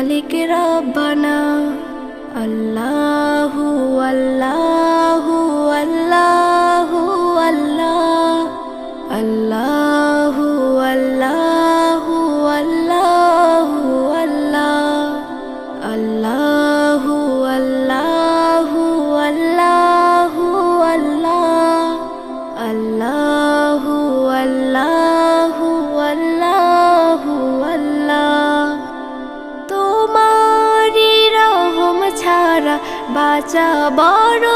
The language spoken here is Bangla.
মালিক রব্বানা। আল্লাহু আল্লাহু আল্লাহু আল্লাহ, আল্লাহু আল্লাহু আল্লাহু আল্লাহ, আল্লাহু আল্লাহু আল্লাহু আল্লাহ, আল্লাহু আল্লাহু আল্লাহু আল্লাহ। তোমারি রহম ছাড়া বাঁচা বড়